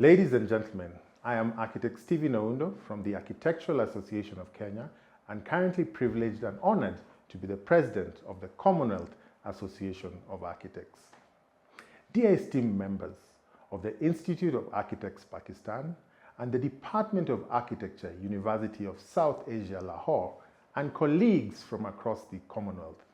Ladies and gentlemen, I am architect Stephen Oundo from the Architectural Association of Kenya and currently privileged and honored to be the president of the Commonwealth Association of Architects. Dear esteemed members of the Institute of Architects, Pakistan, and the Department of Architecture, University of South Asia, Lahore, and colleagues from across the Commonwealth,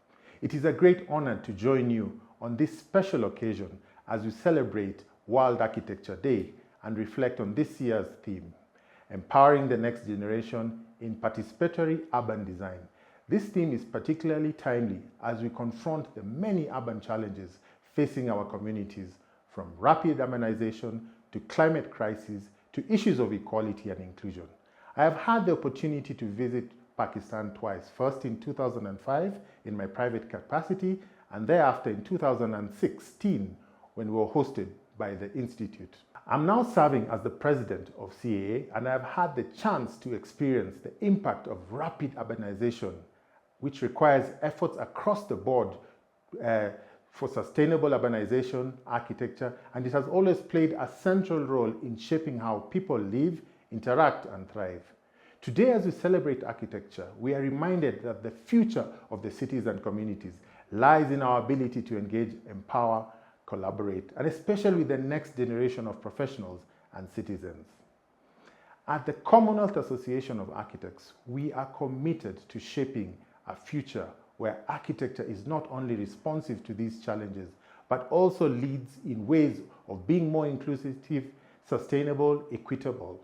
it is a great honor to join you on this special occasion as we celebrate World Architecture Day and reflect on this year's theme, Empowering the Next Generation in Participatory Urban Design. This theme is particularly timely as we confront the many urban challenges facing our communities, from rapid urbanization to climate crisis to issues of equality and inclusion. I have had the opportunity to visit Pakistan twice, first in 2005 in my private capacity, and thereafter in 2016 when we were hosted by the Institute. I'm now serving as the president of CAA, and I've had the chance to experience the impact of rapid urbanization, which requires efforts across the board for sustainable urbanization, architecture, and it has always played a central role in shaping how people live, interact, and thrive. Today, as we celebrate architecture, we are reminded that the future of the cities and communities lies in our ability to engage, empower, collaborate, and especially with the next generation of professionals and citizens. At the Commonwealth Association of Architects, we are committed to shaping a future where architecture is not only responsive to these challenges, but also leads in ways of being more inclusive, sustainable, equitable.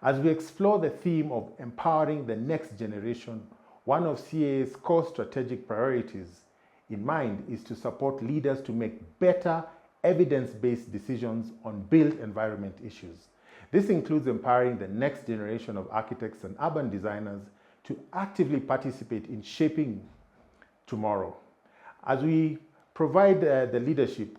As we explore the theme of empowering the next generation, one of CAA's core strategic priorities in mind is to support leaders to make better evidence-based decisions on built environment issues. This includes empowering the next generation of architects and urban designers to actively participate in shaping tomorrow. As we provide the leadership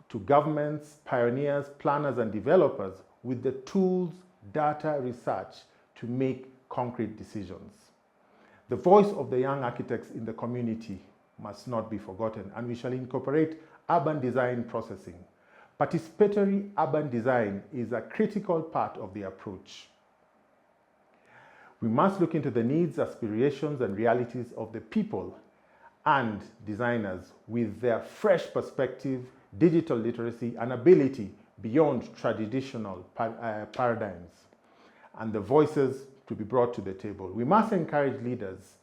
to governments, pioneers, planners, and developers with the tools, data, research to make concrete decisions. The voice of the young architects in the community must not be forgotten, and we shall incorporate urban design processing. Participatory urban design is a critical part of the approach. We must look into the needs, aspirations, and realities of the people and designers with their fresh perspective, digital literacy, and ability beyond traditional paradigms, and the voices to be brought to the table. We must encourage leaders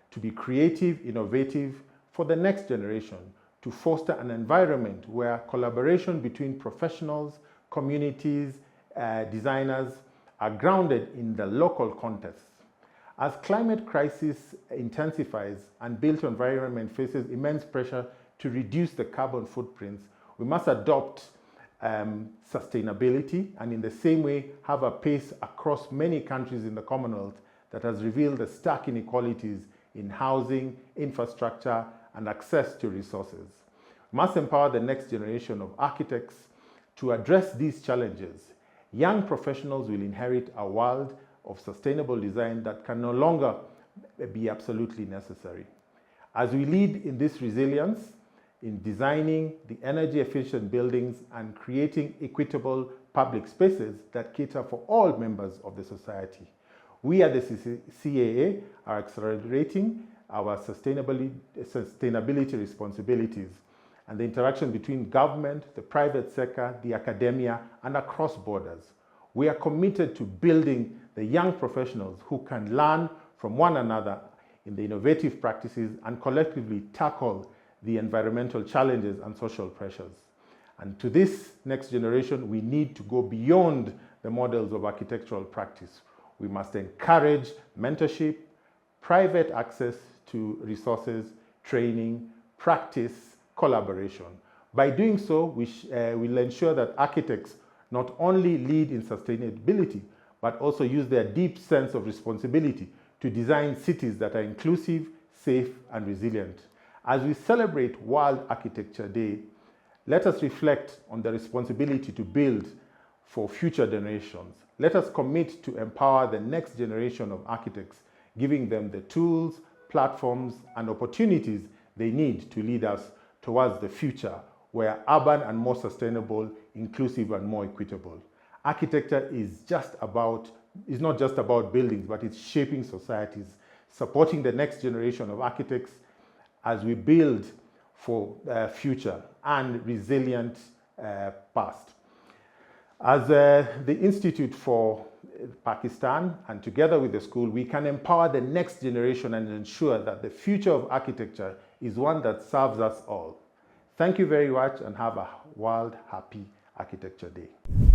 to be creative, innovative for the next generation, to foster an environment where collaboration between professionals, communities, designers are grounded in the local context. As climate crisis intensifies and built environment faces immense pressure to reduce the carbon footprints, we must adopt sustainability, and in the same way have a pace across many countries in the Commonwealth that has revealed the stark inequalities in housing, infrastructure, and access to resources. We must empower the next generation of architects to address these challenges. Young professionals will inherit a world of sustainable design that can no longer be absolutely necessary. As we lead in this resilience, in designing the energy-efficient buildings and creating equitable public spaces that cater for all members of the society, we at the CAA are accelerating our sustainability responsibilities and the interaction between government, the private sector, the academia, and across borders. We are committed to building the young professionals who can learn from one another in the innovative practices and collectively tackle the environmental challenges and social pressures. And to this next generation, we need to go beyond the models of architectural practice. We must encourage mentorship, private access to resources, training, practice, collaboration. By doing so, we will ensure that architects not only lead in sustainability, but also use their deep sense of responsibility to design cities that are inclusive, safe, and resilient. As we celebrate World Architecture Day, let us reflect on the responsibility to build for future generations. Let us commit to empower the next generation of architects, giving them the tools, platforms, and opportunities they need to lead us towards the future where urban and more sustainable, inclusive, and more equitable. Architecture is not just about buildings, but it's shaping societies, supporting the next generation of architects as we build for the future and resilient past. As the Institute for Pakistan, and together with the school, we can empower the next generation and ensure that the future of architecture is one that serves us all. Thank you very much and have a World Happy Architecture Day.